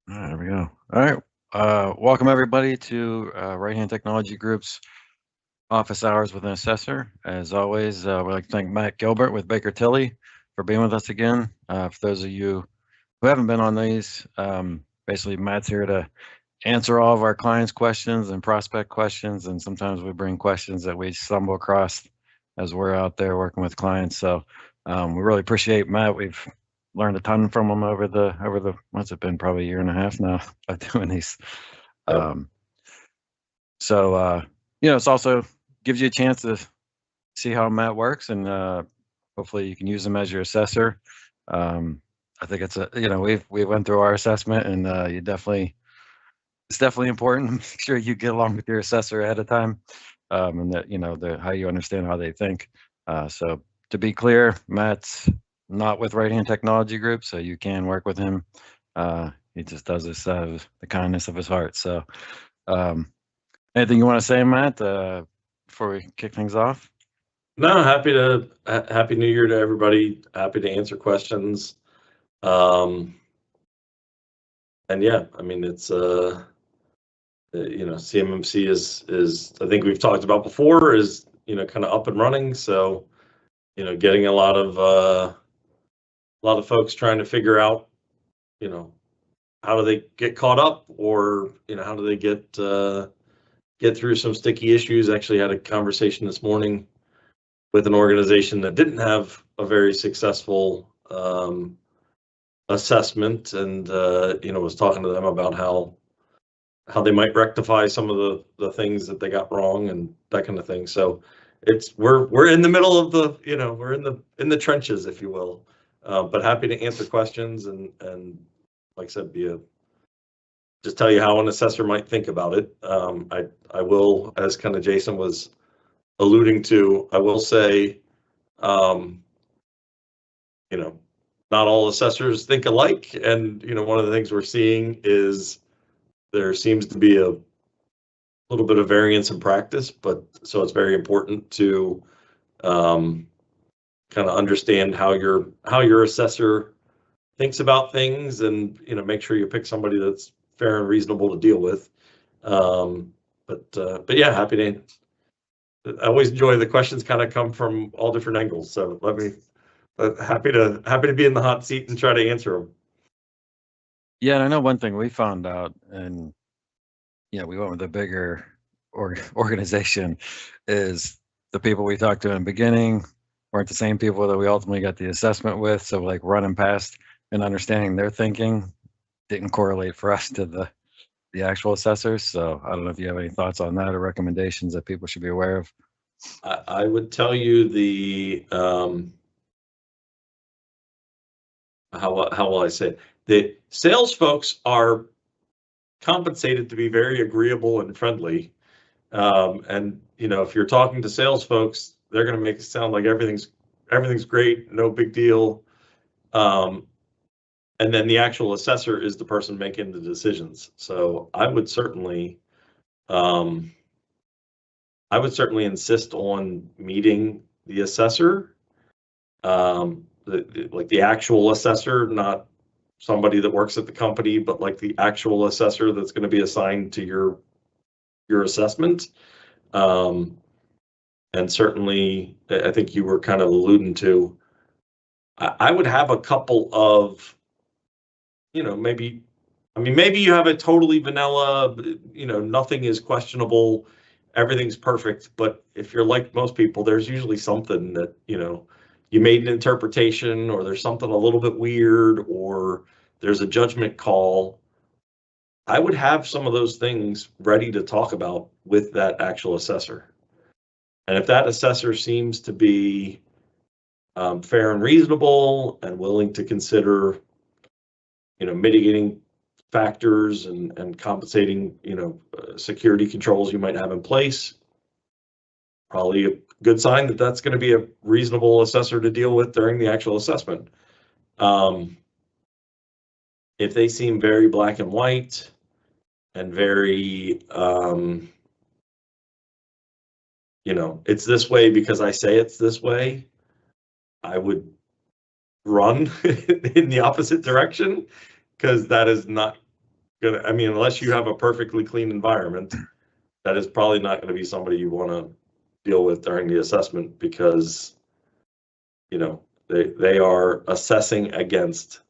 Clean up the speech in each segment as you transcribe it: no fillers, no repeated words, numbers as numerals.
There we go. All right. Welcome everybody to Right Hand Technology Group's office hours with an assessor. As always, we'd like to thank Matt Gilbert with Baker Tilly for being with us again. For those of you who haven't been on these, basically Matt's here to answer all of our clients' questions and prospect questions, and sometimes we bring questions that we stumble across as we're out there working with clients. So we really appreciate Matt. We've learned a ton from him over the what's it been, probably a year and a half now of doing these. Yep. So it's also gives you a chance to see how Matt works, and hopefully you can use him as your assessor. I think it's we went through our assessment, and it's definitely important to make sure you get along with your assessor ahead of time, and that how you understand how they think. So to be clear, Matt's not with Right Hand Technology Group, so you can work with him. He just does this out of the kindness of his heart. So anything you want to say, Matt, before we kick things off? No, happy New Year to everybody. Happy to answer questions. And yeah, I mean, it's CMMC is I think we've talked about before, is kind of up and running. So getting a lot of folks trying to figure out how do they get caught up, or how do they get through some sticky issues. Actually had a conversation this morning with an organization that didn't have a very successful assessment, and was talking to them about how they might rectify some of the things that they got wrong and that kind of thing. So we're in the middle of the we're in the trenches, if you will, but happy to answer questions and like I said, just tell you how an assessor might think about it. I will, as kind of Jason was alluding to, I will say, not all assessors think alike, and one of the things we're seeing is there seems to be a little bit of variance in practice, but so it's very important to kind of understand how your assessor thinks about things, and make sure you pick somebody that's fair and reasonable to deal with. But yeah, happy to. I always enjoy the questions kind of come from all different angles. So happy to be in the hot seat and try to answer them. Yeah, and I know one thing we found out, and we went with a bigger organization, is the people we talked to in the beginning weren't the same people that we ultimately got the assessment with. So like running past and understanding their thinking didn't correlate for us to the actual assessors. So I don't know if you have any thoughts on that or recommendations that people should be aware of. I would tell you the how will I say it? The sales folks are compensated to be very agreeable and friendly, and if you're talking to sales folks, they're going to make it sound like everything's great, no big deal, and then the actual assessor is the person making the decisions. So I would certainly insist on meeting the assessor, like the actual assessor, not somebody that works at the company, but like the actual assessor that's going to be assigned to your assessment. And certainly, I think you were kind of alluding to, I would have a couple of, maybe you have a totally vanilla, nothing is questionable, everything's perfect. But if you're like most people, there's usually something that, you made an interpretation, or there's something a little bit weird, or there's a judgment call. I would have some of those things ready to talk about with that actual assessor. And if that assessor seems to be fair and reasonable and willing to consider, mitigating factors and compensating, security controls you might have in place, probably a good sign that that's going to be a reasonable assessor to deal with during the actual assessment. If they seem very black and white and very, it's this way because I say it's this way, I would run in the opposite direction, because that is not gonna, I mean, unless you have a perfectly clean environment, that is probably not gonna be somebody you wanna deal with during the assessment, because, you know, they are assessing against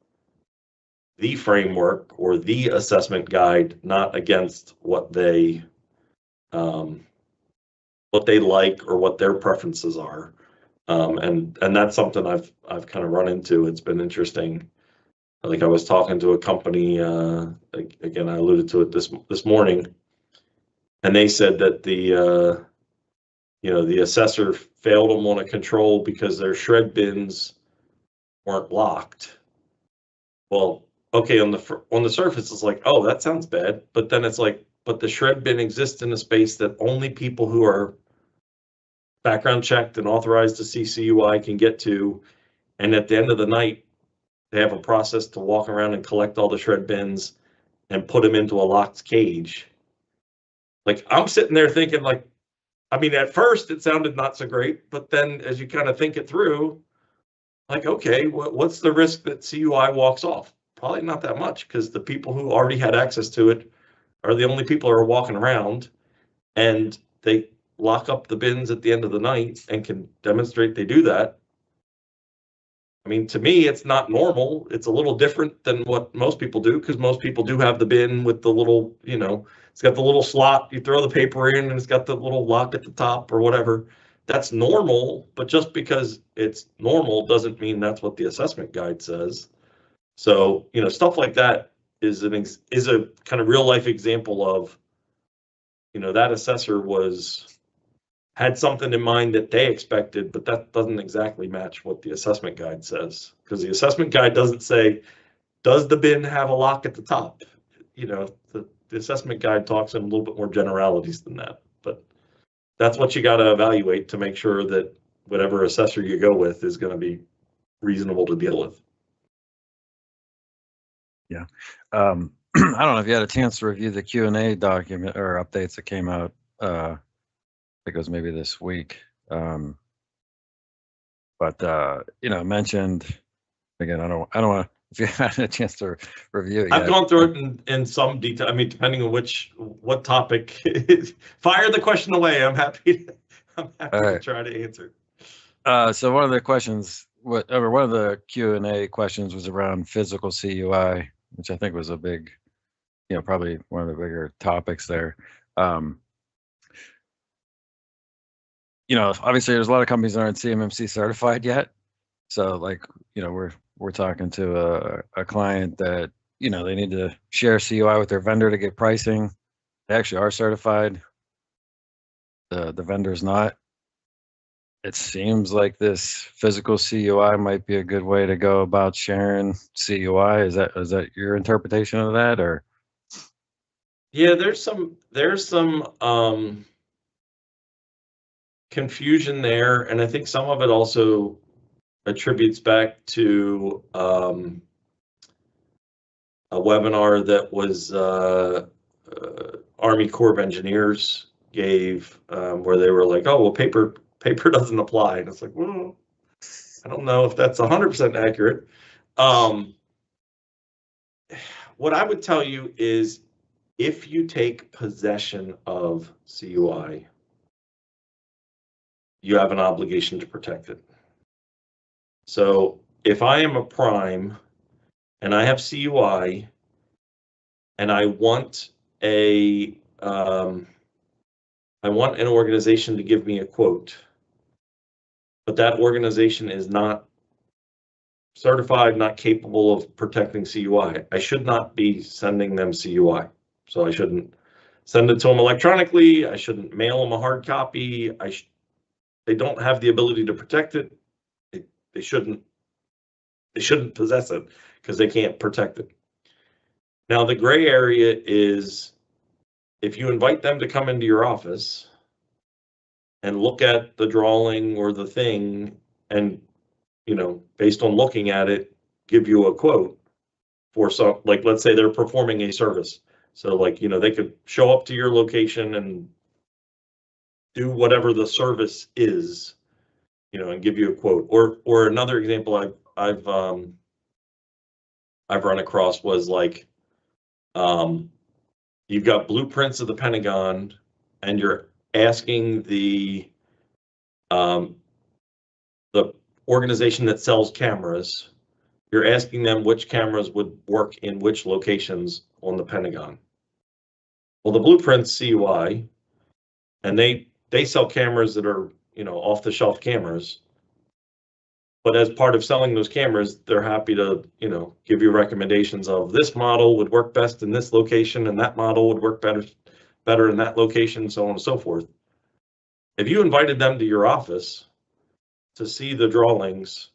the framework or the assessment guide, not against what they like or what their preferences are. And that's something I've kind of run into. It's been interesting. Like I was talking to a company, again, I alluded to it this morning, and they said that the assessor failed them on a control because their shred bins weren't locked. Well, okay, on the surface, it's like, oh, that sounds bad, but then it's like, but the shred bin exists in a space that only people who are background checked and authorized to see CUI can get to, and at the end of the night, they have a process to walk around and collect all the shred bins and put them into a locked cage. Like, I'm sitting there thinking, like, I mean, at first it sounded not so great, but then as you kind of think it through, like, okay, what's the risk that CUI walks off? Probably not that much, because the people who already had access to it are the only people who are walking around, and they lock up the bins at the end of the night and can demonstrate they do that. I mean, to me, it's not normal. It's a little different than what most people do, because most people do have the bin with the little, it's got the little slot, you throw the paper in, and it's got the little lock at the top or whatever. That's normal, but just because it's normal doesn't mean that's what the assessment guide says. So, stuff like that is a kind of real life example of, that assessor had something in mind that they expected, but that doesn't exactly match what the assessment guide says, because the assessment guide doesn't say, does the bin have a lock at the top? The assessment guide talks in a little bit more generalities than that, but that's what you got to evaluate to make sure that whatever assessor you go with is going to be reasonable to deal with. Yeah. I don't know if you had a chance to review the Q&A document or updates that came out. I think it was maybe this week. But mentioned again, I don't want to, if you had a chance to review it I've yet. gone through it in some detail. I mean, depending on what topic, fire the question away. I'm happy to try to answer. So one of the questions, one of the Q&A questions was around physical CUI, which I think was a big, probably one of the bigger topics there. Obviously there's a lot of companies that aren't CMMC certified yet. So like, we're talking to a client that, they need to share CUI with their vendor to get pricing. They actually are certified. The vendor's not. It seems like this physical CUI might be a good way to go about sharing CUI. Is that your interpretation of that, or? Yeah, there's some confusion there, and I think some of it also attributes back to a webinar that was Army Corps of Engineers gave, where they were like, oh, well, paper doesn't apply. And it's like, well, I don't know if that's 100% accurate. What I would tell you is, if you take possession of CUI, you have an obligation to protect it. So if I am a prime and I have CUI and I want an organization to give me a quote, but that organization is not certified, not capable of protecting CUI, I should not be sending them CUI. So I shouldn't send it to them electronically. I shouldn't mail them a hard copy. They don't have the ability to protect it. They shouldn't possess it because they can't protect it. Now, the gray area is if you invite them to come into your office and look at the drawing or the thing and, based on looking at it, give you a quote for some, like, let's say they're performing a service. So like, they could show up to your location and do whatever the service is, and give you a quote. Or another example I've run across was like, You've got blueprints of the Pentagon, and you're asking the organization that sells cameras, you're asking them which cameras would work in which locations on the Pentagon. Well, the blueprints CUI, and they sell cameras that are, off the shelf cameras. But as part of selling those cameras, they're happy to, give you recommendations of this model would work best in this location, and that model would work better in that location, so on and so forth. If you invited them to your office to see the drawings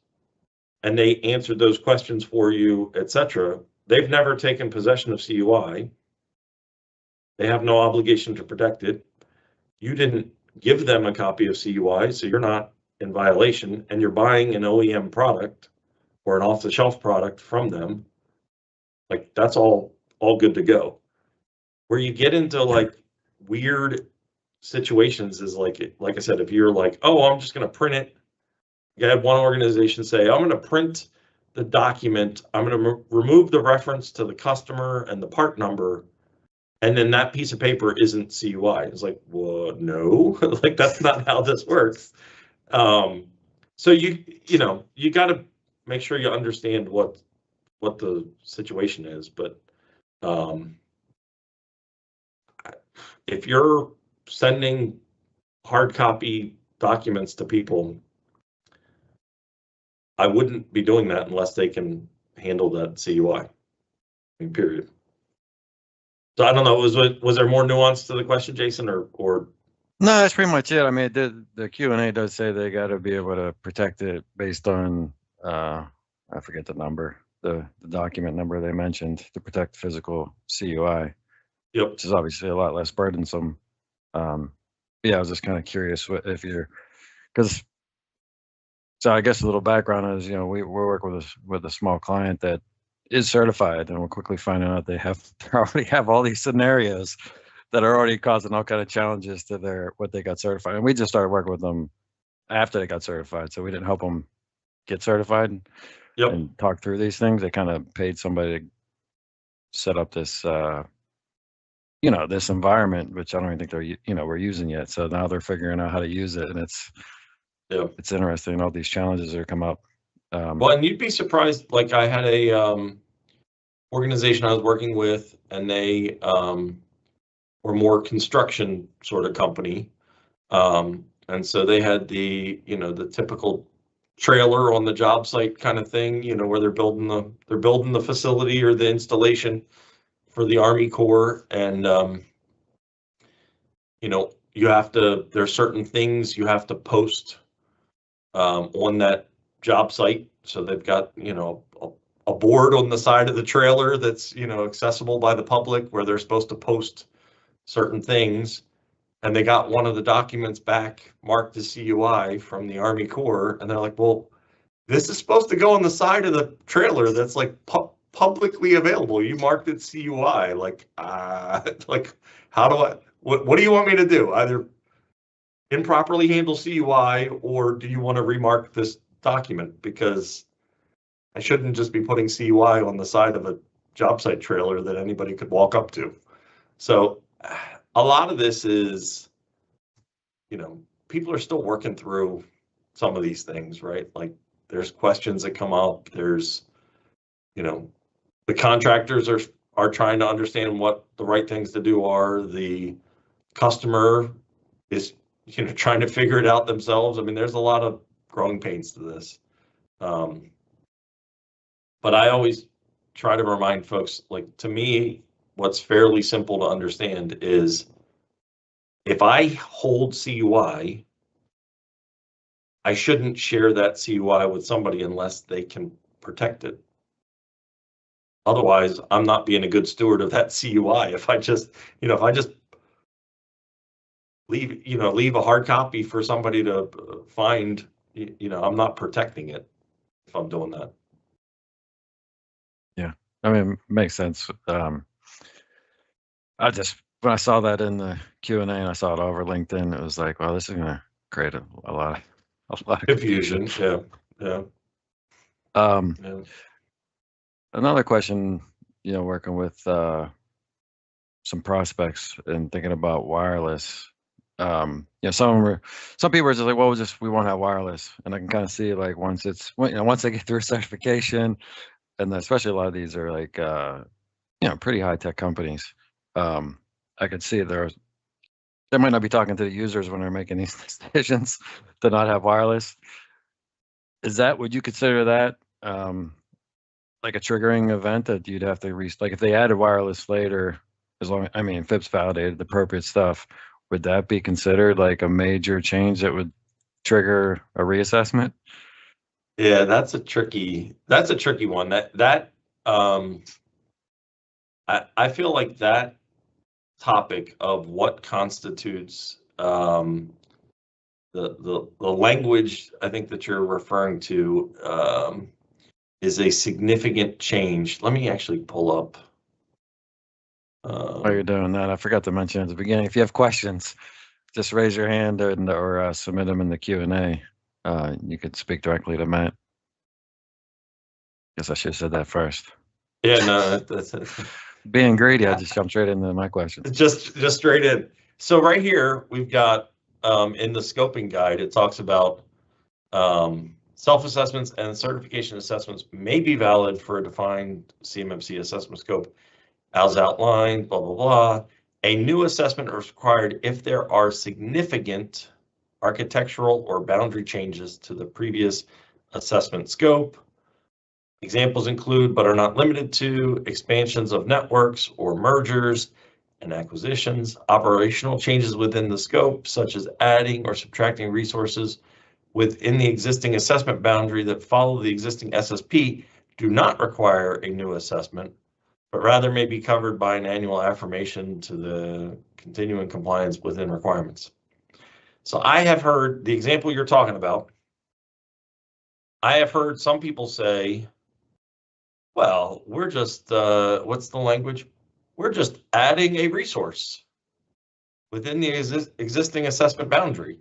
and they answered those questions for you, etc., they've never taken possession of CUI. They have no obligation to protect it. You didn't give them a copy of CUI, so you're not in violation, and you're buying an OEM product or an off-the-shelf product from them. Like, that's all good to go. Where you get into like weird situations is like I said, if you're like, oh, I'm just going to print it. You had one organization say, I'm going to print the document. I'm going to remove the reference to the customer and the part number. And then that piece of paper isn't CUI. It's like, well, no, like that's not how this works. So you got to make sure you understand what the situation is. But if you're sending hard copy documents to people, I wouldn't be doing that unless they can handle that CUI. I mean, period. So I don't know. Was there more nuance to the question, Jason, or? No, that's pretty much it. I mean, the Q&A does say they got to be able to protect it based on I forget the number, the document number they mentioned to protect physical CUI. Yep. Which is obviously a lot less burdensome. Yeah, I was just kind of curious if you're, because. So I guess a little background is, we're working with a small client that is certified, and we're quickly finding out they already have all these scenarios that are already causing all kind of challenges to what they got certified. And we just started working with them after they got certified, so we didn't help them get certified and talk through these things. They kind of paid somebody to set up this, this environment, which I don't even think we're using yet. So now they're figuring out how to use it, and it's interesting, all these challenges that come up. Well, and you'd be surprised. Like, I had a organization I was working with, and they were more construction sort of company, and so they had the the typical trailer on the job site kind of thing, where they're building the facility or the installation for the Army Corps, and there's certain things you have to post on that job site. So they've got, a board on the side of the trailer that's, accessible by the public, where they're supposed to post certain things. And they got one of the documents back marked as CUI from the Army Corps. And they're like, well, this is supposed to go on the side of the trailer that's like publicly available. You marked it CUI. Like, how do what do you want me to do? Either improperly handle CUI, or do you want to remark this document? Because I shouldn't just be putting CUI on the side of a job site trailer that anybody could walk up to. So a lot of this is, people are still working through some of these things, right? Like, there's questions that come up. There's, the contractors are trying to understand what the right things to do are. The customer is trying to figure it out themselves. I mean, there's a lot of growing pains to this. But I always try to remind folks, like, to me, what's fairly simple to understand is if I hold CUI, I shouldn't share that CUI with somebody unless they can protect it. Otherwise, I'm not being a good steward of that CUI. If I just leave a hard copy for somebody to find, I'm not protecting it if I'm doing that. Yeah, I mean, it makes sense. When I saw that in the Q&A and I saw it over LinkedIn, it was like, well, this is going to create a lot of confusion. Yeah. Another question, working with some prospects and thinking about wireless. Some people are just like, well, we won't have wireless, and I can kind of see like once they get through certification, and especially a lot of these are like pretty high tech companies. I could see they might not be talking to the users when they're making these decisions to not have wireless. Would you consider that like a triggering event that you'd have to like if they added wireless later, if it's validated the appropriate stuff, would that be considered like a major change that would trigger a reassessment? Yeah, that's a tricky one. I feel like that topic of what constitutes the language I think that you're referring to is a significant change. Let me actually pull up. While you're doing that, I forgot to mention at the beginning, if you have questions, just raise your hand or submit them in the Q&A. You could speak directly to Matt. Guess I should have said that first. Yeah, no, that's being greedy. I just jumped straight into my questions. Just straight in. So right here, we've got in the scoping guide, it talks about self-assessments and certification assessments may be valid for a defined CMMC assessment scope as outlined, blah, blah, blah. A new assessment is required if there are significant architectural or boundary changes to the previous assessment scope. Examples include, but are not limited to, expansions of networks or mergers and acquisitions, operational changes within the scope, such as adding or subtracting resources within the existing assessment boundary that follow the existing SSP, do not require a new assessment, but rather may be covered by an annual affirmation to the continuing compliance within requirements. So I have heard the example you're talking about. I have heard some people say, well, we're just, what's the language? We're just adding a resource within the existing assessment boundary.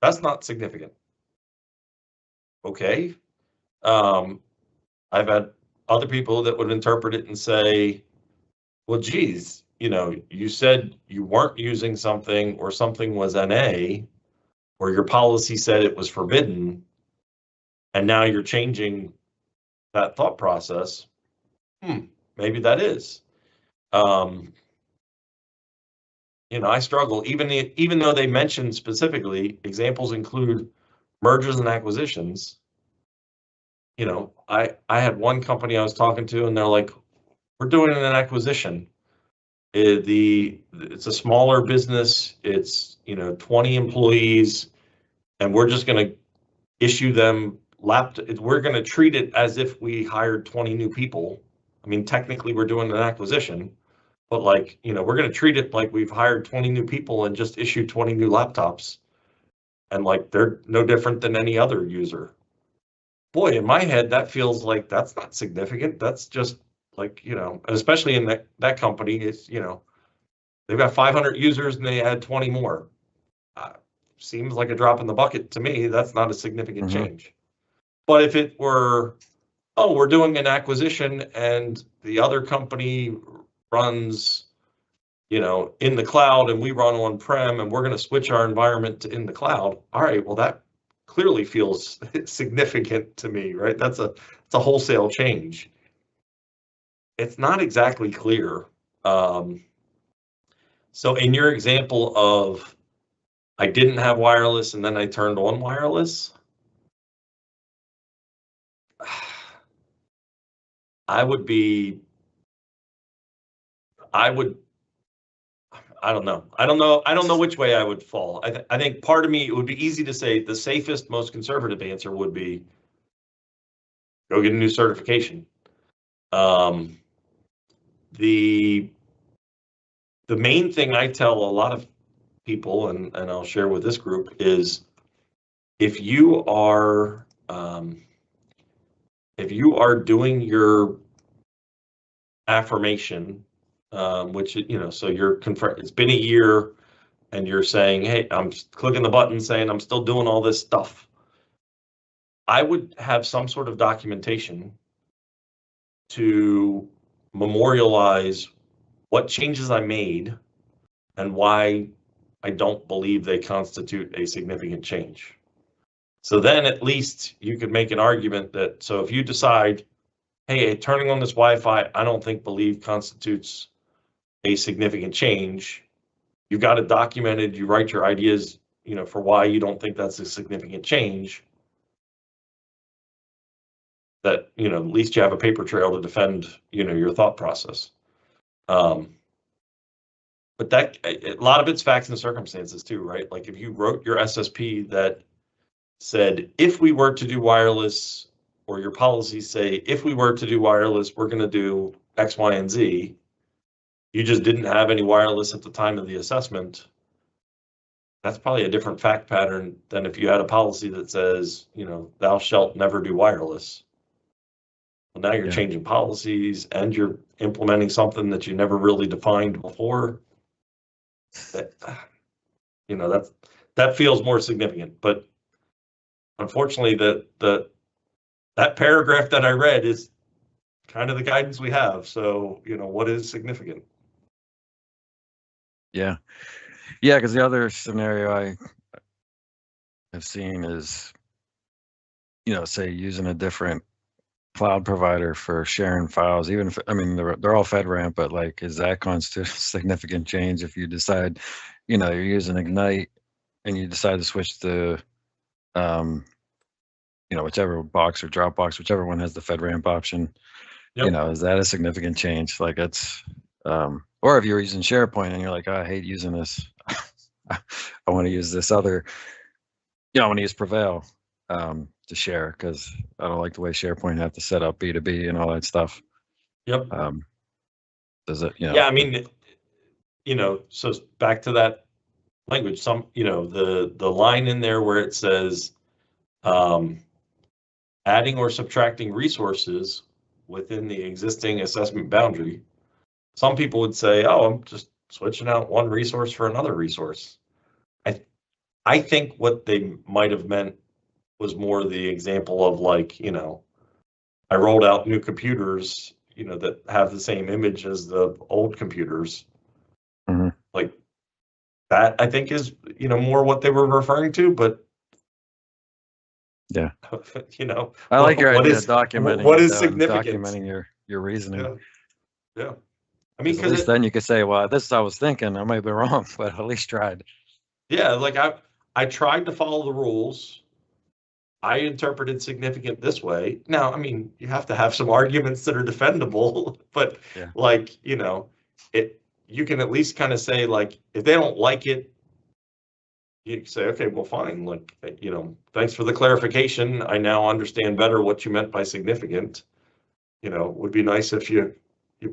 That's not significant. Okay. I've had other people that would interpret it and say, well, geez, you said you weren't using something or something was NA, or your policy said it was forbidden, and now you're changing that thought process. Maybe that is. I struggle, even though they mentioned specifically examples include mergers and acquisitions. I had one company I was talking to, and they're like, we're doing an acquisition. It's a smaller business. It's 20 employees, and we're just going to issue them we're going to treat it as if we hired 20 new people. I mean, technically we're doing an acquisition, but we're going to treat it like we've hired 20 new people and just issued 20 new laptops, and they're no different than any other user. Boy, in my head, that feels like that's not significant. That's just especially in that company, it's, they've got 500 users and they add 20 more. Seems like a drop in the bucket to me. That's not a significant change. But if it were, oh, we're doing an acquisition and the other company runs, in the cloud and we run on-prem and we're going to switch our environment to in the cloud. All right, well, that clearly feels significant to me, right? It's a wholesale change. It's not exactly clear. So in your example of I didn't have wireless and then I turned on wireless, I don't know. I don't know which way I would fall. I think part of me, it would be easy to say the safest, most conservative answer would be go get a new certification. The main thing I tell a lot of people, and I'll share with this group, is if you are doing your affirmation, which so you're it's been a year and you're saying, hey, I'm clicking the button saying I'm still doing all this stuff, I would have some sort of documentation to memorialize what changes I made and why I don't believe they constitute a significant change. So then at least you could make an argument that, so if you decide, hey, turning on this Wi-Fi, I don't believe constitutes a significant change, you've got it documented, you write your ideas, for why you don't think that's a significant change, that, at least you have a paper trail to defend, your thought process. But that, a lot of it's facts and circumstances too, right? Like if you wrote your SSP that said, if we were to do wireless, or your policies say, if we were to do wireless, we're going to do X, Y, and Z, you just didn't have any wireless at the time of the assessment, that's probably a different fact pattern than if you had a policy that says, thou shalt never do wireless. Well, now you're changing policies and you're implementing something that you never really defined before. That feels more significant, but unfortunately that paragraph that I read is kind of the guidance we have. So, what is significant? Yeah. Yeah, because the other scenario I have seen is, say using a different cloud provider for sharing files, even if, I mean, they're all FedRAMP, but like, is that constitute a significant change if you decide, you're using Ignite and you decide to switch to, whichever box or Dropbox, whichever one has the FedRAMP option, is that a significant change? Like it's, or if you're using SharePoint and you're like, I hate using this, I want to use this other, I want to use Prevail to share because I don't like the way SharePoint have to set up B2B and all that stuff. Yep. Does it, Yeah, I mean, so back to that language, the line in there where it says adding or subtracting resources within the existing assessment boundary, some people would say, oh, I'm just switching out one resource for another resource. I think what they might have meant was more the example of like, I rolled out new computers, that have the same image as the old computers. Mm-hmm. Like that, I think is, more what they were referring to, but yeah, I like your idea of documenting. What is significant? Documenting your reasoning. Yeah. I mean, at least then you could say, well, this is what I was thinking. I might be wrong, but at least tried. Yeah, like I tried to follow the rules. I interpreted significant this way. Now, I mean, you have to have some arguments that are defendable, but like, you can at least kind of say, like, if they don't like it, you say, okay, well, fine. Like, thanks for the clarification. I now understand better what you meant by significant. Would be nice if you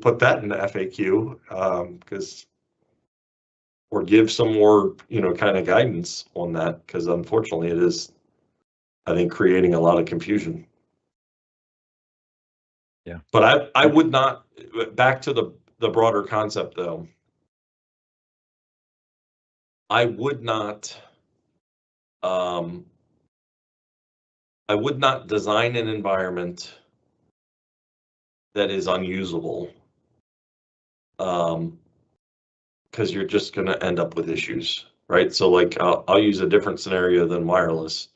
put that in the FAQ, because, or give some more, kind of guidance on that, because unfortunately it is, I think, creating a lot of confusion. Yeah. But I would not, back to the broader concept though, I would not design an environment that is unusable, because you're just going to end up with issues, right? So like, I'll use a different scenario than wireless.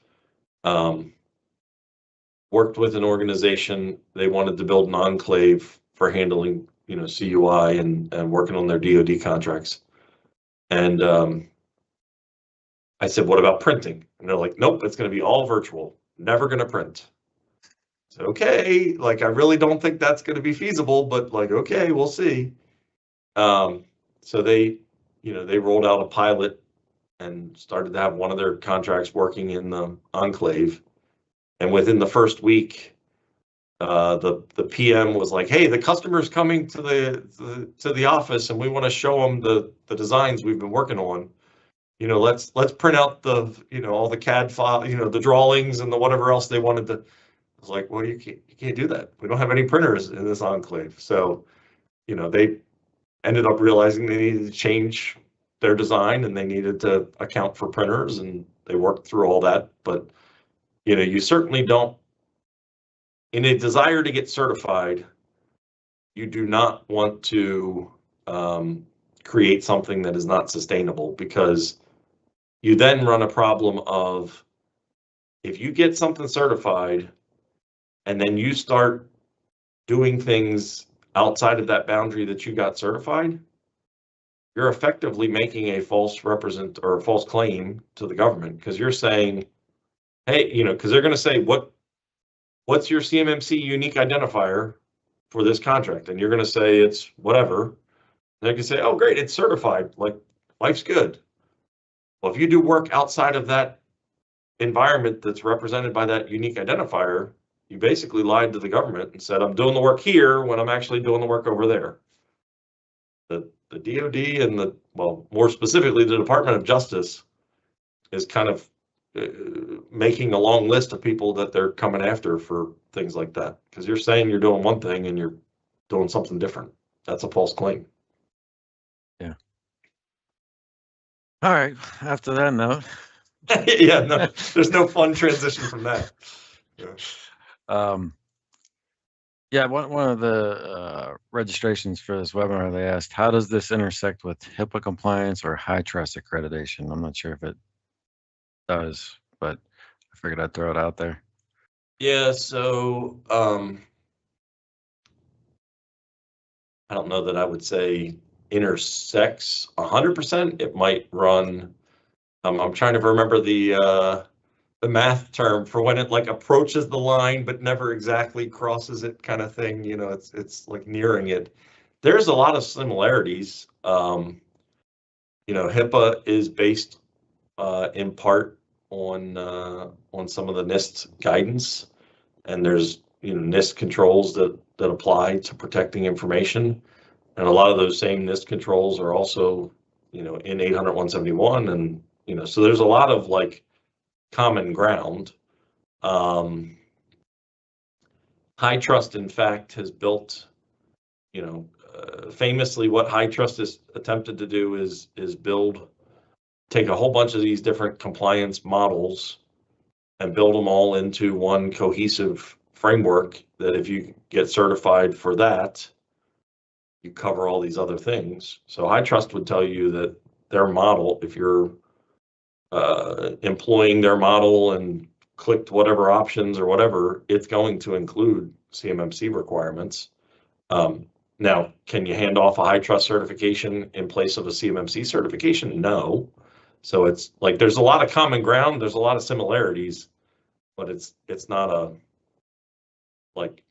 Worked with an organization, they wanted to build an enclave for handling, CUI and working on their DoD contracts. And I said, what about printing? And they're like, nope, it's going to be all virtual, never going to print. I said, okay, like, I really don't think that's going to be feasible, but like, okay, we'll see. So they, they rolled out a pilot and started to have one of their contracts working in the enclave. And within the first week, the PM was like, hey, the customer's coming to the office and we want to show them the designs we've been working on. Let's print out the, all the CAD file, the drawings and the whatever else they wanted to. I was like, well, you can't do that. We don't have any printers in this enclave. So, they ended up realizing they needed to change their design and they needed to account for printers, and they worked through all that. But, you certainly don't, in a desire to get certified, you do not want to create something that is not sustainable, because you then run a problem of, if you get something certified and then you start doing things outside of that boundary that you got certified, you're effectively making a false represent or a false claim to the government, because you're saying, hey, because they're going to say, what's your CMMC unique identifier for this contract? And you're going to say it's whatever. They can say, oh, great, it's certified, like life's good. Well, if you do work outside of that environment that's represented by that unique identifier, you basically lied to the government and said, I'm doing the work here when I'm actually doing the work over there. The DOD and more specifically, the Department of Justice is kind of making a long list of people that they're coming after for things like that, because you're saying you're doing one thing and you're doing something different. That's a false claim. Yeah. All right. After that note. Yeah, no, there's no fun transition from that. Yeah, one of the registrations for this webinar, they asked, how does this intersect with HIPAA compliance or high trust accreditation? I'm not sure if it does, but I figured I'd throw it out there. Yeah, so I don't know that I would say intersects 100%. It might run. I'm trying to remember the math term for when it like approaches the line but never exactly crosses it, kind of thing. It's like nearing it. There's a lot of similarities. HIPAA is based in part on some of the NIST guidance, and there's NIST controls that apply to protecting information. And a lot of those same NIST controls are also, in 800-171, and so there's a lot of like common ground. High Trust, in fact, has built, famously, what High Trust has attempted to do is take a whole bunch of these different compliance models and build them all into one cohesive framework that if you get certified for that, you cover all these other things. So High Trust would tell you that their model, if you're employing their model and clicked whatever options or whatever, it's going to include CMMC requirements. Now, can you hand off a High Trust certification in place of a CMMC certification? No. So it's like there's a lot of common ground, there's a lot of similarities, but it's not a like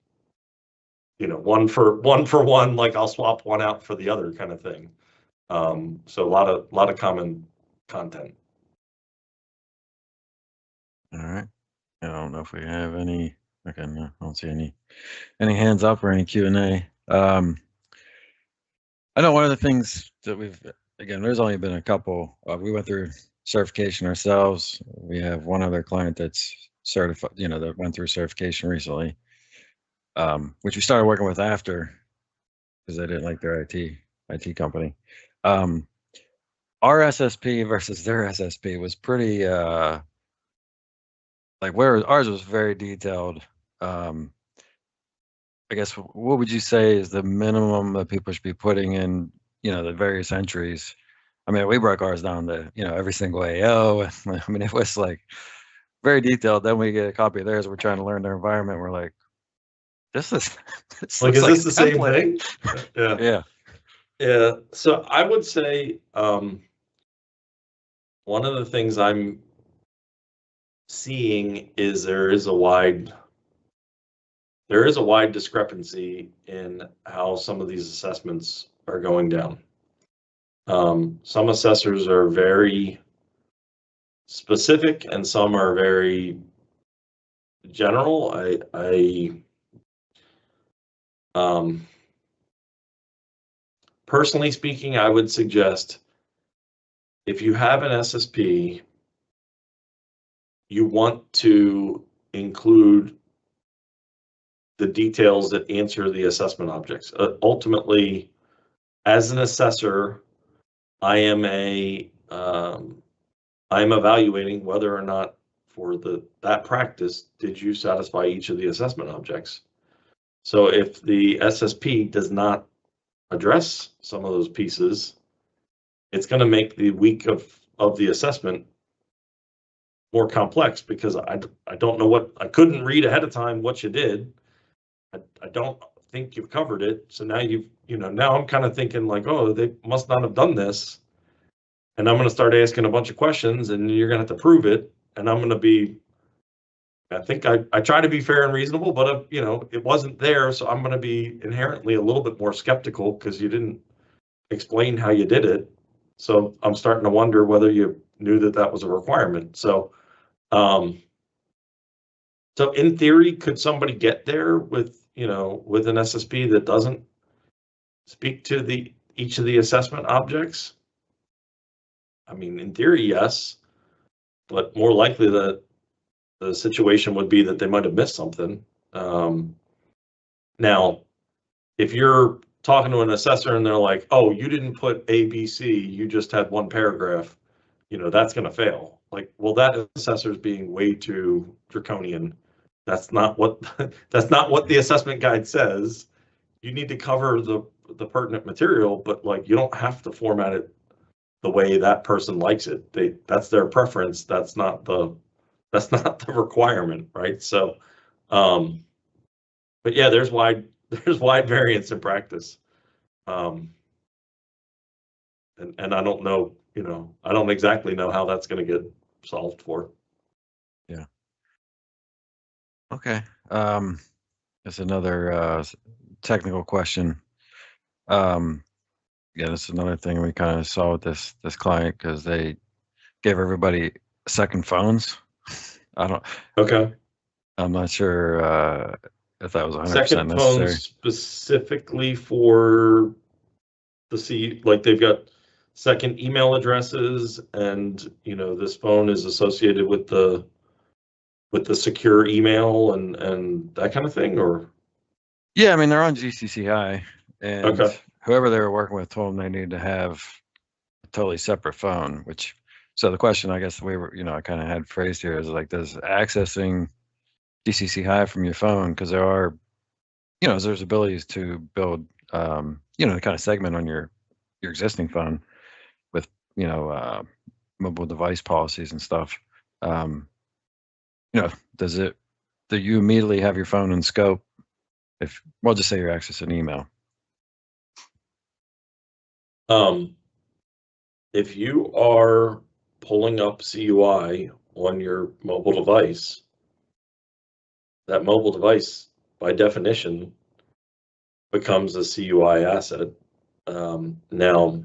one for one, like I'll swap one out for the other kind of thing. So a lot of common content. All right. I don't know if we have any. Okay, no, I don't see any hands up or any Q&A. I know one of the things that there's only been a couple. We went through certification ourselves. We have one other client that's certified, that went through certification recently, which we started working with after because they didn't like their IT company. Our SSP versus their SSP was pretty, where ours was very detailed. I guess, what would you say is the minimum that people should be putting in, the various entries? I mean, we broke ours down to, every single AO. I mean, it was like very detailed. Then we get a copy of theirs. We're trying to learn their environment. We're like, this is like, is this the same thing? Yeah. Yeah. Yeah. So I would say one of the things I'm seeing is there is a wide discrepancy in how some of these assessments are going down. Some assessors are very specific and some are very general. Personally speaking, I would suggest if you have an SSP, you want to include the details that answer the assessment objects. Ultimately, as an assessor, I am evaluating whether or not for that practice, did you satisfy each of the assessment objects? So if the SSP does not address some of those pieces, it's going to make the week of the assessment more complex, because I don't know what, I couldn't read ahead of time what you did. I don't think you've covered it. So now now I'm kind of thinking like, oh, they must not have done this. And I'm going to start asking a bunch of questions, and you're going to have to prove it. And I'm going to be, I think I try to be fair and reasonable, but it wasn't there. So I'm going to be inherently a little bit more skeptical because you didn't explain how you did it. So I'm starting to wonder whether you knew that that was a requirement. So, so in theory, could somebody get there with an SSP that doesn't speak to each of the assessment objects? I mean, in theory, yes, but more likely that the situation would be that they might have missed something. Now, if you're talking to an assessor and they're like, oh, you didn't put A, B, C, you just had one paragraph, that's going to fail. Like, well, that assessor is being way too draconian. That's not what the assessment guide says. You need to cover the pertinent material, but like, you don't have to format it the way that person likes it. That's their preference. That's not the requirement, right? So, but yeah, there's wide variance in practice. And I don't know, I don't exactly know how that's going to get solved for. Yeah. Okay. That's another technical question. Yeah, that's another thing we kind of saw with this client, because they gave everybody second phones. Okay. I'm not sure if that was 100% Second necessary. phones specifically for like they've got second email addresses, and this phone is associated with the secure email and that kind of thing, or? Yeah, I mean, they're on GCC High, and Okay. whoever they were working with told them they needed to have a totally separate phone. So the question, I guess, the way I kind of had phrased here is like, does accessing GCC High from your phone, because there are, there's abilities to build, the kind of segment on your existing phone with, mobile device policies and stuff. Do you immediately have your phone in scope if, well, just say you're accessing email? If you are pulling up CUI on your mobile device, that mobile device, by definition, becomes a CUI asset. Now,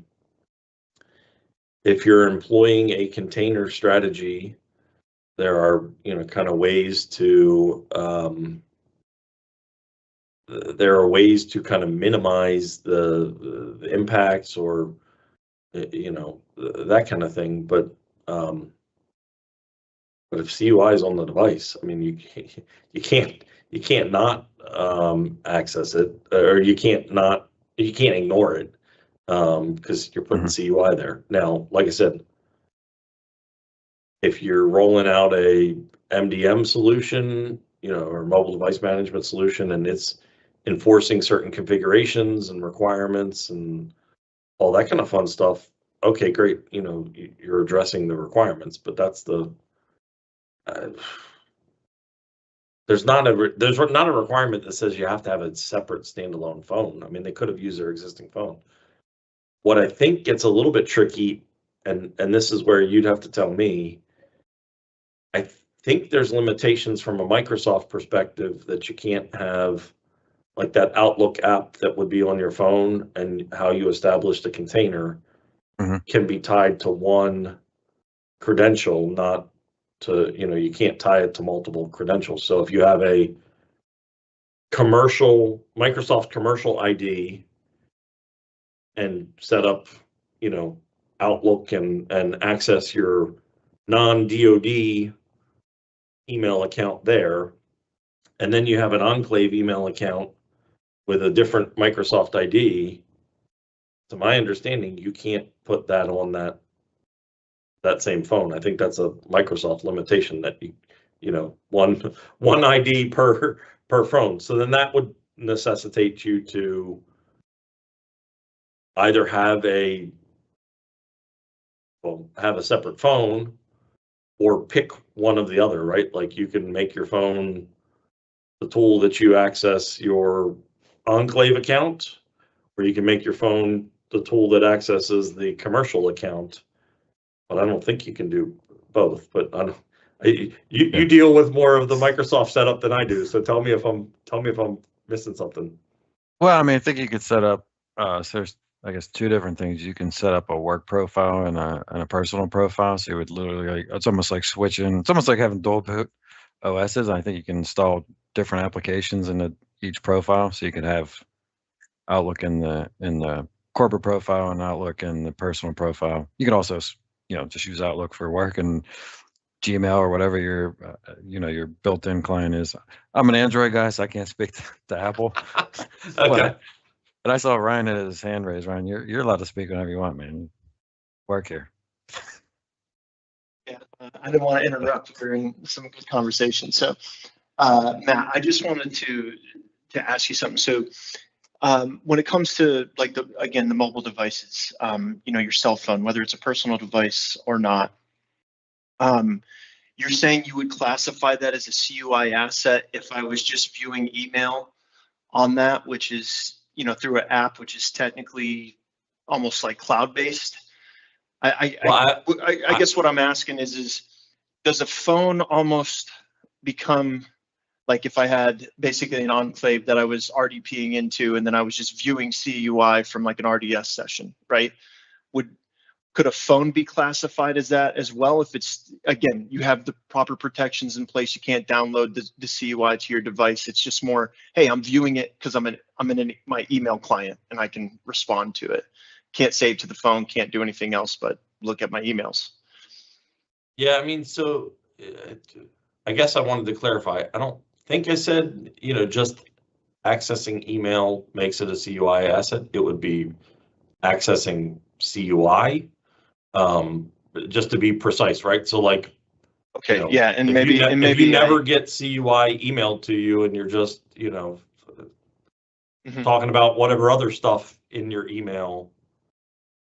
if you're employing a container strategy, there are kind of ways to kind of minimize the impacts, or that kind of thing. But if CUI is on the device, I mean, you can't not access it, or you can't ignore it, because you're putting CUI there. Now, like I said, if you're rolling out a MDM solution, or mobile device management solution, and it's enforcing certain configurations and requirements and all that kind of fun stuff, okay, great. You're addressing the requirements, but that's there's not a requirement that says you have to have a separate standalone phone. I mean, they could have used their existing phone. What I think gets a little bit tricky, and this is where you'd have to tell me, I think there's limitations from a Microsoft perspective that you can't have, like, that Outlook app that would be on your phone, and how you establish the container can be tied to one credential, not to, you can't tie it to multiple credentials. So if you have a Microsoft commercial ID and set up, Outlook and access your non-DoD email account there, and then you have an Enclave email account with a different Microsoft ID, to my understanding, you can't put that on that same phone. I think that's a Microsoft limitation, that one ID per phone. So then that would necessitate you to either have have a separate phone or pick one of the other, right? Like you can make your phone the tool that you access your Enclave account, or you can make your phone the tool that accesses the commercial account. But I don't think you can do both. But I don't, you deal with more of the Microsoft setup than I do. So tell me if I'm missing something. Well, I mean, I think you could set up, so there's, I guess, two different things. You can set up a work profile and a personal profile. So you would literally, like, it's almost like switching, it's almost like having dual boot OSs. I think you can install different applications into each profile. So you could have Outlook in the corporate profile and Outlook in the personal profile. You can also, just use Outlook for work and Gmail or whatever your, your built-in client is. I'm an Android guy, so I can't speak to Apple. Okay. But I saw Ryan had his hand raised. Ryan, you're allowed to speak whenever you want, man. Work here. Yeah, I didn't want to interrupt during some good conversation. So, Matt, I just wanted to ask you something. So, when it comes to like the mobile devices, your cell phone, whether it's a personal device or not, you're saying you would classify that as a CUI asset if I was just viewing email on that, which is, through an app, which is technically almost like cloud-based. I guess what I'm asking is does a phone almost become like if I had basically an enclave that I was RDPing into and then I was just viewing CUI from like an RDS session, right? Could a phone be classified as that as well? If it's, again, you have the proper protections in place, you can't download the CUI to your device. It's just more, hey, I'm viewing it because I'm in my email client and I can respond to it. Can't save to the phone, can't do anything else but look at my emails. Yeah, I mean, so I guess I wanted to clarify. I don't think I said, just accessing email makes it a CUI asset. It would be accessing CUI, just to be precise, right? So like, okay, yeah, and maybe if you never get CUI emailed to you and you're just, talking about whatever other stuff in your email,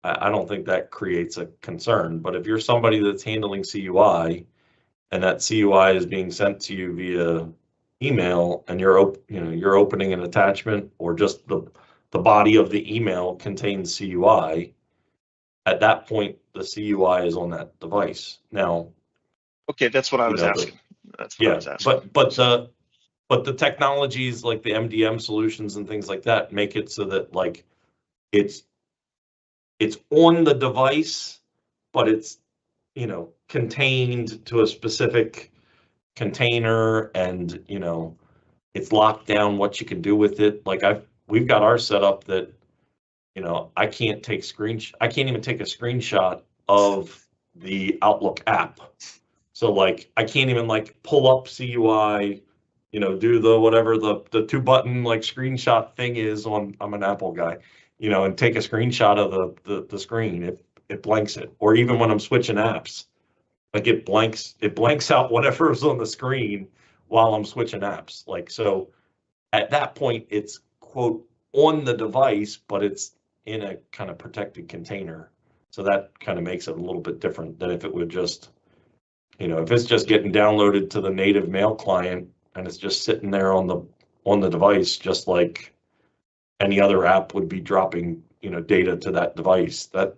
I don't think that creates a concern. But if you're somebody that's handling CUI and that CUI is being sent to you via email and you're opening an attachment or just the body of the email contains CUI, at that point the CUI is on that device. Now, okay, that's what I was asking. That's what I was asking. But the technologies like the MDM solutions and things like that make it so that like it's on the device, but it's contained to a specific container, and it's locked down what you can do with it. Like we've got ours set up that I can't even take a screenshot of the Outlook app. So like I can't even like pull up CUI, do the whatever the 2-button like screenshot thing is on. I'm an Apple guy, and take a screenshot of the screen. It blanks it. Or even when I'm switching apps, like it blanks out whatever's on the screen while I'm switching apps. Like, so at that point it's quote on the device, but it's in a kind of protected container. So that kind of makes it a little bit different than if it would just, if it's just getting downloaded to the native mail client and it's just sitting there on the device, just like any other app would be dropping, data to that device. That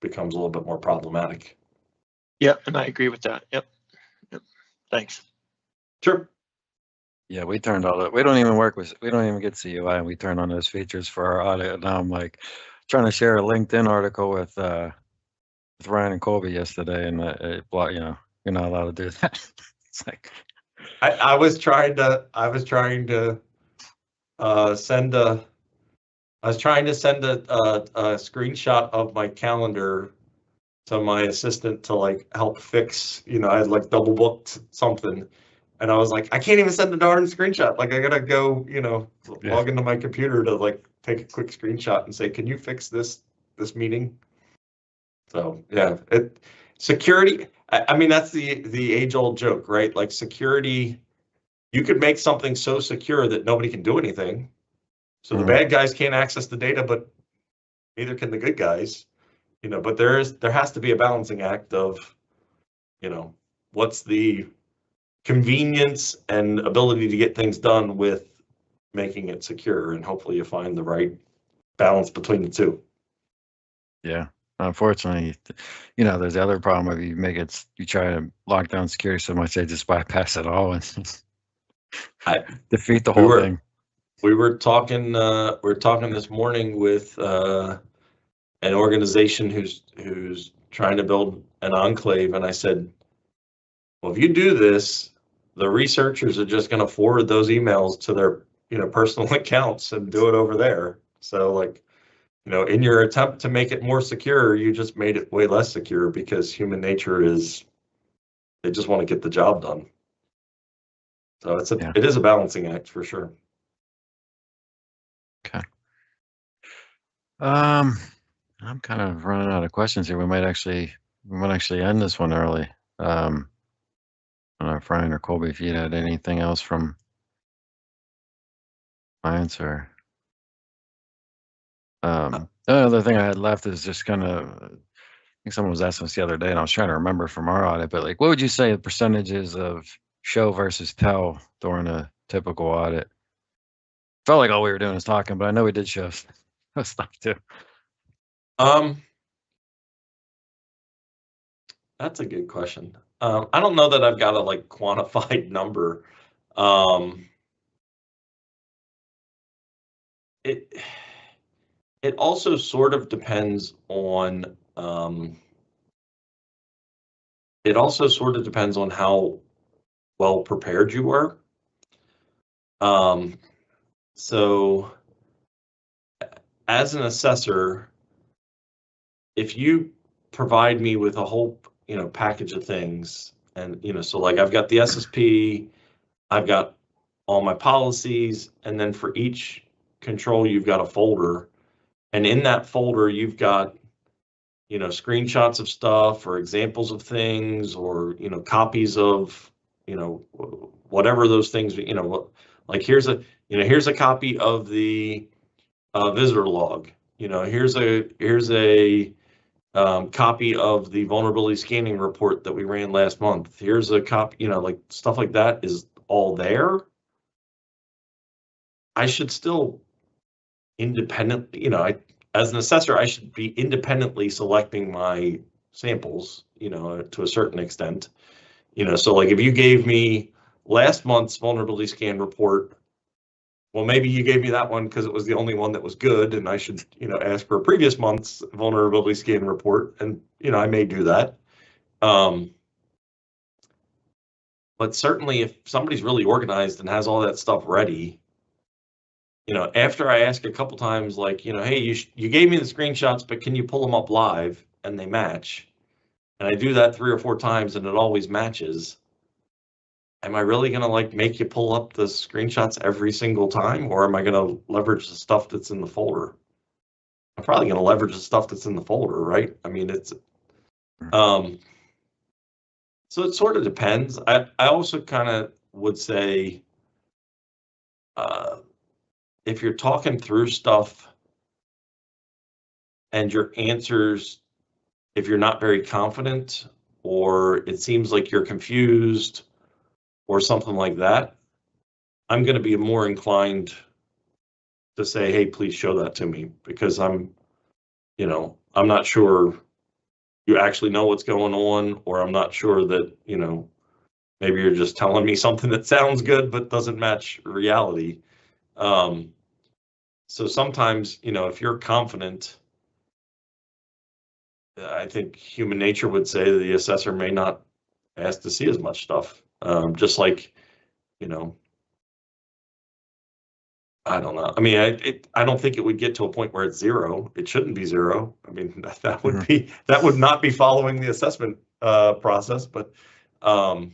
becomes a little bit more problematic. Yep, and I agree with that. Yep. Thanks. Sure. Yeah, we turned all that. We don't even get CUI, and we turn on those features for our audit. And now I'm like trying to share a LinkedIn article with Ryan and Colby yesterday, and it blocked. You're not allowed to do that. It's like I was trying to send a screenshot of my calendar to my assistant to like help fix, I had like double booked something, and I was like, I can't even send the darn screenshot. Like I gotta go, log into my computer to like take a quick screenshot and say, can you fix this meeting? So yeah, security. I mean, that's the age-old joke, right? Like security, you could make something so secure that nobody can do anything. So the bad guys can't access the data, but neither can the good guys, but there has to be a balancing act of, what's the convenience and ability to get things done with making it secure, and hopefully you find the right balance between the two. Yeah. Unfortunately, there's the other problem of you try to lock down security so much they just bypass it all and defeat the whole thing. We were talking this morning with an organization who's trying to build an enclave, and I said, well, if you do this, the researchers are just going to forward those emails to their personal accounts and do it over there. So like, in your attempt to make it more secure, you just made it way less secure, because human nature is, they just want to get the job done. So it is a balancing act for sure. Okay. I'm kind of running out of questions here. We might actually end this one early. I don't know, Brian or Colby, if you had anything else from clients or. The other thing I had left is just kind of, I think someone was asking us the other day, and I was trying to remember from our audit, but like, what would you say the percentages of show versus tell during a typical audit? Felt like all we were doing was talking, but I know we did show stuff too. That's a good question. I don't know that I've got a quantified number. It also sort of depends on how well prepared you were. So as an assessor, if you provide me with a whole package of things, and so like I've got the SSP, I've got all my policies, and then for each control you've got a folder, and in that folder you've got screenshots of stuff or examples of things, or copies of whatever those things, like here's a copy of the visitor log, here's a copy of the vulnerability scanning report that we ran last month, here's a copy, like stuff like that is all there. I should still independently, as an assessor, I should be independently selecting my samples, to a certain extent. So like if you gave me last month's vulnerability scan report, well, maybe you gave me that one because it was the only one that was good, and I should, ask for a previous month's vulnerability scan report, and, I may do that. But certainly if somebody's really organized and has all that stuff ready, after I ask a couple times, like, hey, you gave me the screenshots, but can you pull them up live? And they match. And I do that 3 or 4 times and it always matches. Am I really going to make you pull up the screenshots every single time? Or am I going to leverage the stuff that's in the folder? I'm probably going to leverage the stuff that's in the folder, right? I mean, it's, so it sort of depends. I also kind of would say, if you're talking through stuff and your answers, if you're not very confident, or it seems like you're confused or something like that, I'm going to be more inclined to say, hey, please show that to me, because I'm not sure you actually know what's going on, or I'm not sure that, maybe you're just telling me something that sounds good but doesn't match reality. So sometimes, if you're confident, I think human nature would say the assessor may not ask to see as much stuff. Just like, I don't know. I mean, I don't think it would get to a point where it's 0. It shouldn't be 0. I mean, that would not be following the assessment process. But I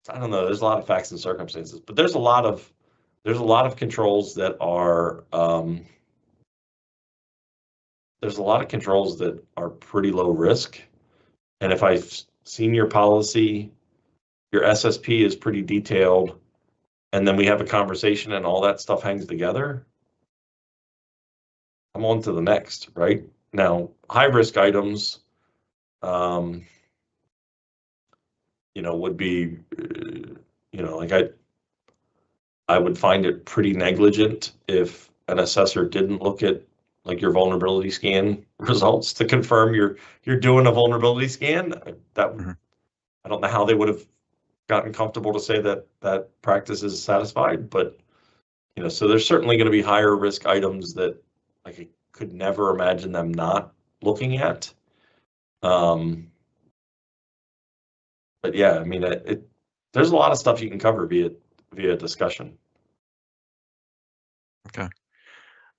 don't know. There's a lot of facts and circumstances, but there's a lot of controls that are pretty low risk. And if I've seen your policy, your SSP is pretty detailed, and then we have a conversation and all that stuff hangs together, I'm on to the next, right? Now, high risk items, would be, like I would find it pretty negligent if an assessor didn't look at like your vulnerability scan results to confirm you're doing a vulnerability scan. That Mhm. I don't know how they would have gotten comfortable to say that that practice is satisfied, but so there's certainly going to be higher risk items that like I could never imagine them not looking at. But yeah, I mean, there's a lot of stuff you can cover via discussion. Okay.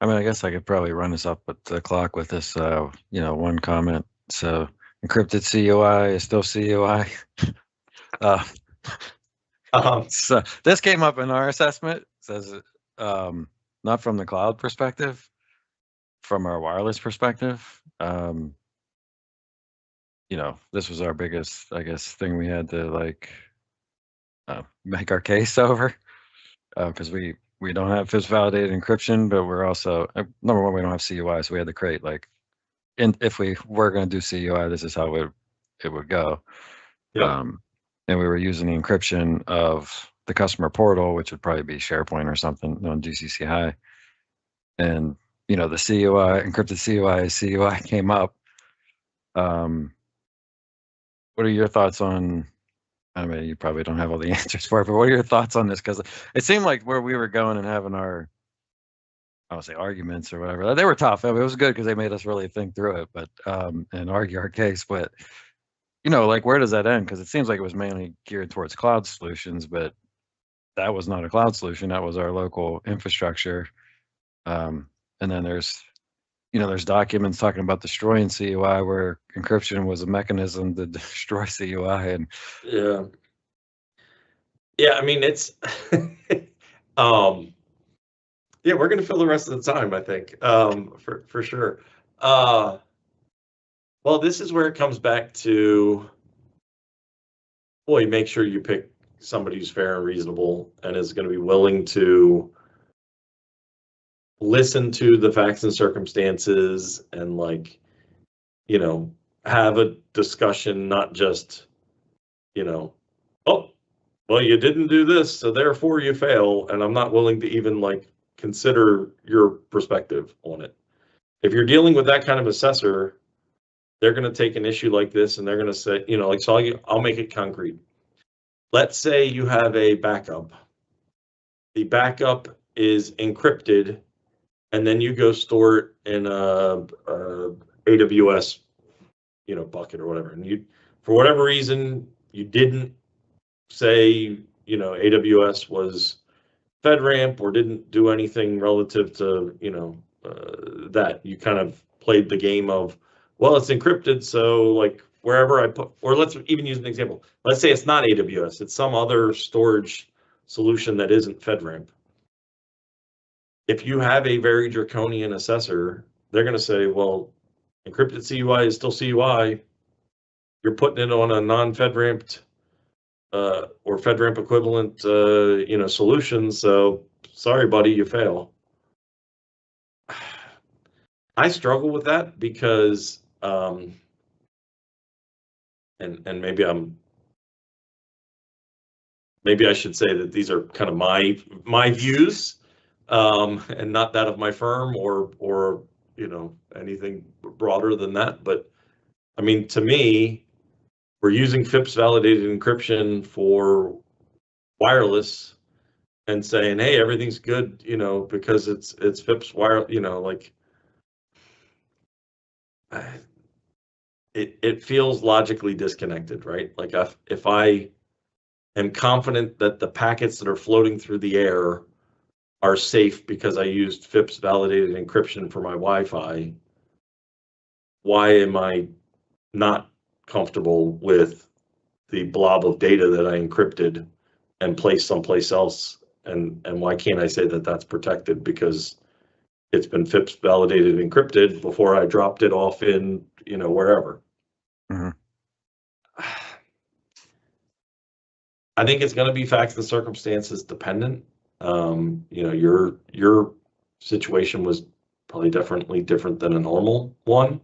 I mean, I guess I could probably run us up with the clock with this, one comment. So encrypted CUI is still CUI. Uh, so this came up in our assessment. It says, not from the cloud perspective, from our wireless perspective. This was our biggest, I guess, thing we had to like make our case over, because we don't have FIPS validated encryption, but we're also number one, we don't have CUI, so we had to create like, and if we were going to do CUI, this is how it would go. Yeah. And we were using the encryption of the customer portal, which would probably be SharePoint or something on GCC High. And the CUI, encrypted CUI came up. What are your thoughts on? I mean, you probably don't have all the answers for it, but what are your thoughts on this? Because it seemed like where we were going and having our, I would say, arguments or whatever, they were tough. I mean, it was good because they made us really think through it, but and argue our case. But like where does that end? Because it seems like it was mainly geared towards cloud solutions, but that was not a cloud solution. That was our local infrastructure. And then there's documents talking about destroying CUI where encryption was a mechanism to destroy CUI. And yeah, I mean, it's yeah, we're gonna fill the rest of the time, I think, for sure. Well, this is where it comes back to, boy, make sure you pick somebody who's fair and reasonable and is going to be willing to listen to the facts and circumstances and have a discussion, not just, oh, well, you didn't do this, so therefore you fail, and I'm not willing to even consider your perspective on it. If you're dealing with that kind of assessor, they're going to take an issue like this and they're going to say, so I'll make it concrete. Let's say you have a backup. The backup is encrypted, and then you go store it in a AWS, bucket or whatever. And for whatever reason, you didn't say, AWS was FedRAMP or didn't do anything relative to, that. You kind of played the game of, well, it's encrypted, so wherever I put, or let's even use an example. Let's say it's not AWS, it's some other storage solution that isn't FedRAMP. If you have a very draconian assessor, they're going to say, well, encrypted CUI is still CUI. You're putting it on a non-FedRAMPed or FedRAMP equivalent, solution. So sorry, buddy, you fail. I struggle with that because, and maybe I should say that these are kind of my views, and not that of my firm or anything broader than that. But I mean, to me, we're using FIPS validated encryption for wireless and saying, hey, everything's good, because it's FIPS wire, it feels logically disconnected, right? Like if I am confident that the packets that are floating through the air are safe because I used FIPS validated encryption for my Wi-Fi, why am I not comfortable with the blob of data that I encrypted and placed someplace else? And why can't I say that that's protected because it's been FIPS validated encrypted before I dropped it off in, wherever? Mm-hmm. I think it's going to be facts and circumstances dependent. Your situation was probably definitely different than a normal one.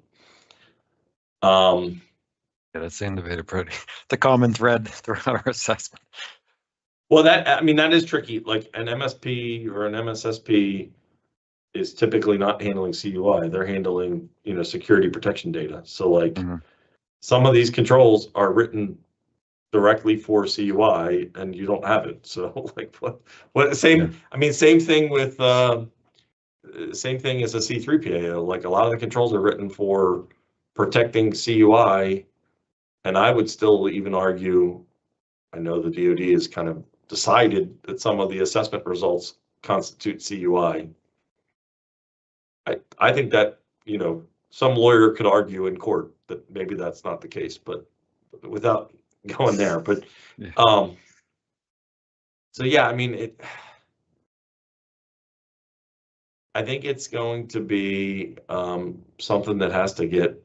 Yeah, that seemed to be the common thread throughout our assessment. Well, I mean, that is tricky. Like an MSP or an MSSP is typically not handling CUI. They're handling, security protection data. So like some of these controls are written directly for CUI and you don't have it. So like I mean, same thing with, same thing as a C3PA. Like a lot of the controls are written for protecting CUI. And I would still even argue, I know the DoD has kind of decided that some of the assessment results constitute CUI. I think that, some lawyer could argue in court that maybe that's not the case, but without going there. But so yeah, I mean, I think it's going to be something that has to get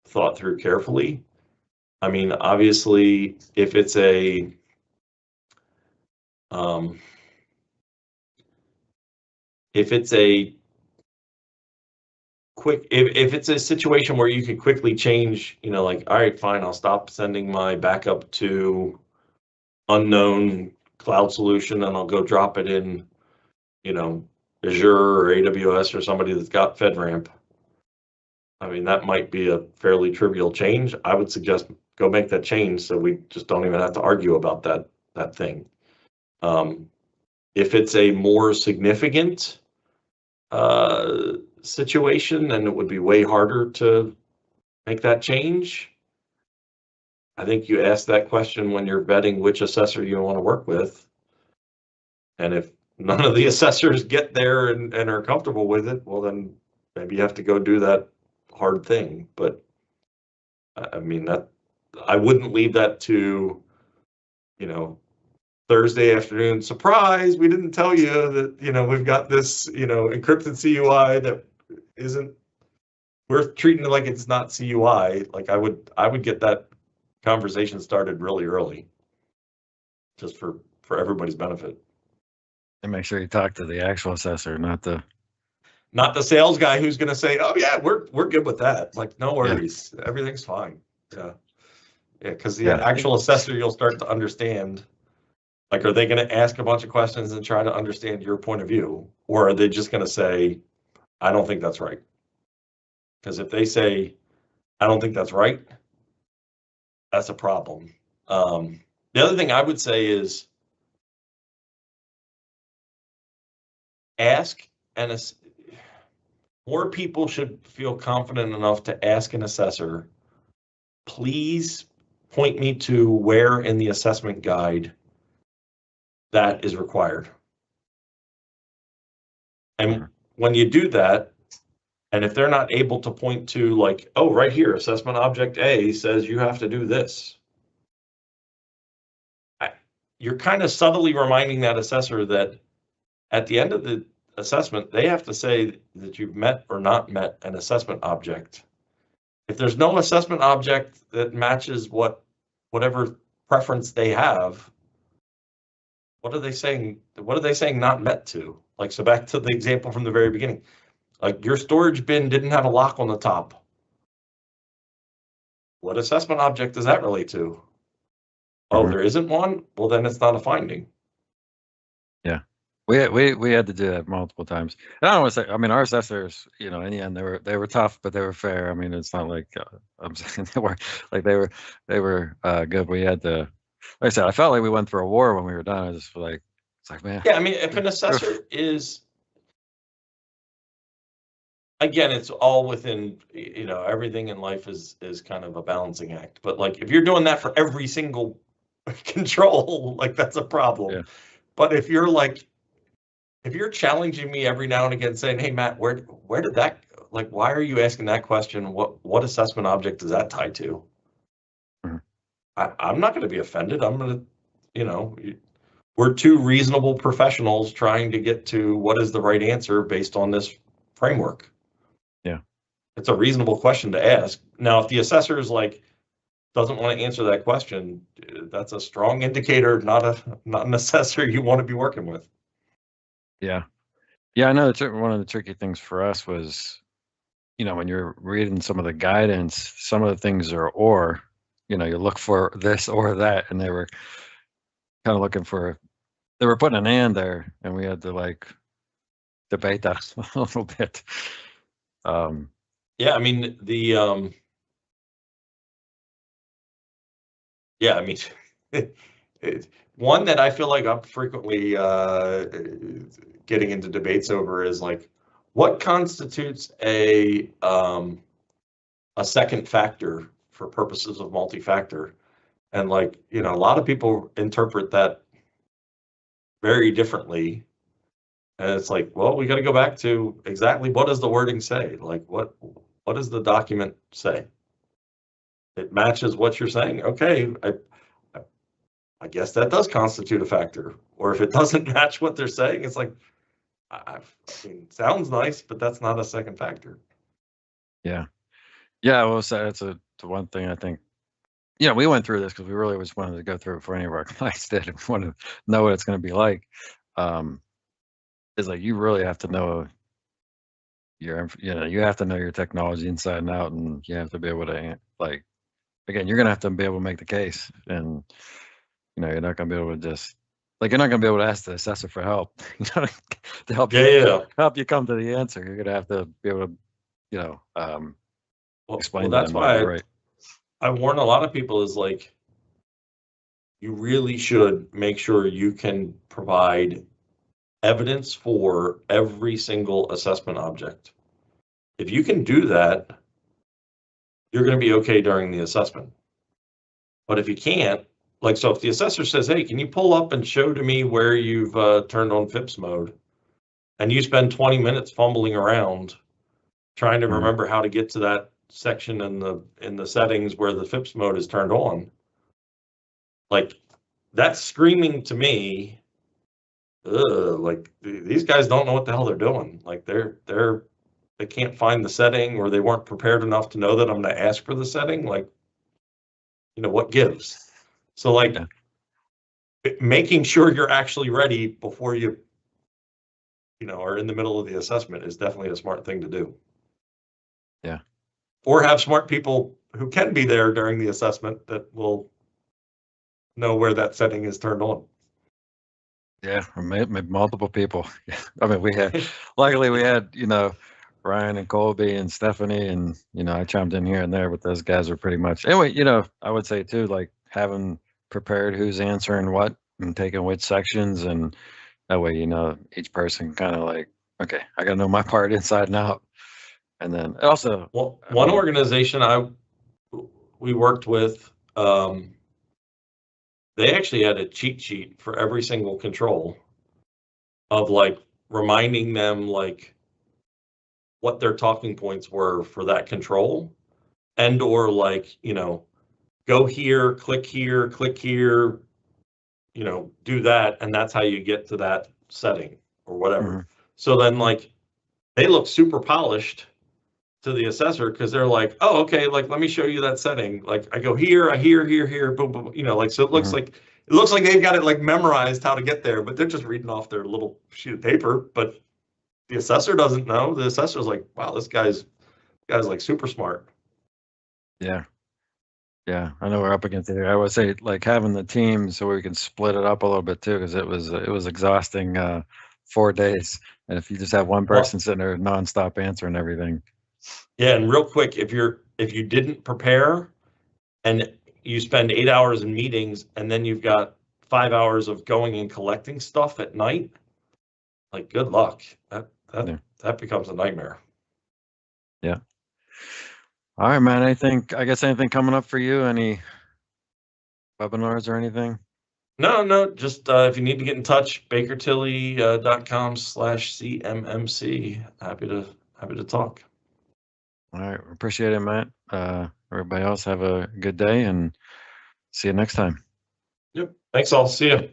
thought through carefully. I mean, obviously, if it's a if it's a situation where you can quickly change, like, all right, fine, I'll stop sending my backup to unknown cloud solution and I'll go drop it in, Azure or AWS or somebody that's got FedRAMP. I mean, that might be a fairly trivial change. I would suggest go make that change so we just don't even have to argue about that thing. If it's a more significant situation, then it would be way harder to make that change. I think you ask that question when you're vetting which assessor you want to work with. And if none of the assessors get there and are comfortable with it, well, then maybe you have to go do that hard thing. But I mean, I wouldn't leave that to, Thursday afternoon, surprise, we didn't tell you that, we've got this, encrypted CUI that isn't, we're treating it like it's not CUI. Like I would get that conversation started really early, just for everybody's benefit. And make sure you talk to the actual assessor, not the sales guy who's going to say, "Oh yeah, we're good with that." Like, no worries, everything's fine. Yeah, because the actual assessor, you'll start to understand. Like, are they going to ask a bunch of questions and try to understand your point of view, or are they just going to say, "I don't think that's right"? Because if they say, "I don't think that's right," that's a problem. The other thing I would say is ask, and more people should feel confident enough to ask an assessor, please point me to where in the assessment guide that is required. And when you do that, and if they're not able to point to, like, oh, right here, assessment object A says you have to do this, you're kind of subtly reminding that assessor that at the end of the assessment, they have to say that you've met or not met an assessment object. If there's no assessment object that matches whatever preference they have, what are they saying? What are they saying not met to? Like, so back to the example from the very beginning, like your storage bin didn't have a lock on the top. What assessment object does that relate to? Oh, there isn't one? Well, then it's not a finding. Yeah. We had to do that multiple times. And I don't want to say, I mean, our assessors, in the end, they were tough, but they were fair. I mean, it's not like I'm saying they were good. We had to, like I said, I felt like we went through a war when we were done. I just feel like, it's like, man. Yeah, I mean, if an assessor is, again, it's all within, everything in life is kind of a balancing act. But like, if you're doing that for every single control, like, that's a problem. Yeah. But if you're challenging me every now and again saying, hey, Matt, where did that, like, why are you asking that question? What assessment object is that tied to? I'm not going to be offended. I'm going to, we're two reasonable professionals trying to get to what is the right answer based on this framework. Yeah. It's a reasonable question to ask. Now, if the assessor is like, doesn't want to answer that question, that's a strong indicator, not an assessor you want to be working with. Yeah. Yeah, I know one of the tricky things for us was, when you're reading some of the guidance, some of the things are or, you look for this or that, and they were kind of looking for, they were putting an and there, and we had to like debate that a little bit. Yeah, I mean, yeah, I mean, one that I feel like I'm frequently getting into debates over is like, what constitutes a second factor for purposes of multi-factor? And like, a lot of people interpret that very differently. And it's like, well, we got to go back to exactly what does the wording say? Like, what does the document say? It matches what you're saying. Okay, I guess that does constitute a factor. Or if it doesn't match what they're saying, it's like, I mean, sounds nice, but that's not a second factor. Yeah. Yeah, well, so that's the one thing I think. We went through this because we really just wanted to go through it for any of our clients did and want to know what it's going to be like. Is like you really have to know you have to know your technology inside and out, and you have to be able to like, again, you're going to have to be able to make the case, and you're not going to be able to just like, you're not going to be able to ask the assessor for help, to help help you come to the answer. You're going to have to be able to, explain to that's them why right. I warn a lot of people is like, you really should make sure you can provide evidence for every single assessment object. If you can do that, you're going to be okay during the assessment. But if you can't, like, so if the assessor says, hey, can you pull up and show to me where you've turned on FIPS mode, and you spend 20 minutes fumbling around trying to remember how to get to that section in the settings where the FIPS mode is turned on, like, that's screaming to me, like these guys don't know what the hell they're doing. Like they can't find the setting, or they weren't prepared enough to know that I'm going to ask for the setting. Like, what gives? So like, making sure you're actually ready before you are in the middle of the assessment is definitely a smart thing to do. Yeah. Or have smart people who can be there during the assessment that will know where that setting is turned on. Yeah, or maybe multiple people. I mean, luckily we had, Ryan and Colby and Stephanie, and, I chimed in here and there, but those guys are pretty much, anyway, I would say too, like having prepared who's answering what and taking which sections, and that way, each person kind of like, okay, I got to know my part inside and out. And then also, well, one organization we worked with, they actually had a cheat sheet for every single control of like reminding them like what their talking points were for that control, and or like, go here, click here, do that, and that's how you get to that setting or whatever. So then like they look super polished to the assessor because they're like, oh, okay, like let me show you that setting. Like I go here, I here, boom, boom, like, so it looks like they've got it like memorized how to get there, but they're just reading off their little sheet of paper. But the assessor doesn't know. The assessor's like, wow, this guy's like super smart. Yeah. Yeah, I know we're up against it. I would say like having the team so we can split it up a little bit too, because it was exhausting 4 days, and if you just have one person sitting there nonstop answering everything. Yeah, and real quick, if you didn't prepare and you spend 8 hours in meetings, and then you've got 5 hours of going and collecting stuff at night, like good luck. That becomes a nightmare. Yeah. All right, man. I guess anything coming up for you? Any webinars or anything? No, just if you need to get in touch, bakertilly.com/CMMC. Happy to talk. All right, appreciate it, Matt. Everybody else have a good day, and see you next time. Yep. Thanks all. See you.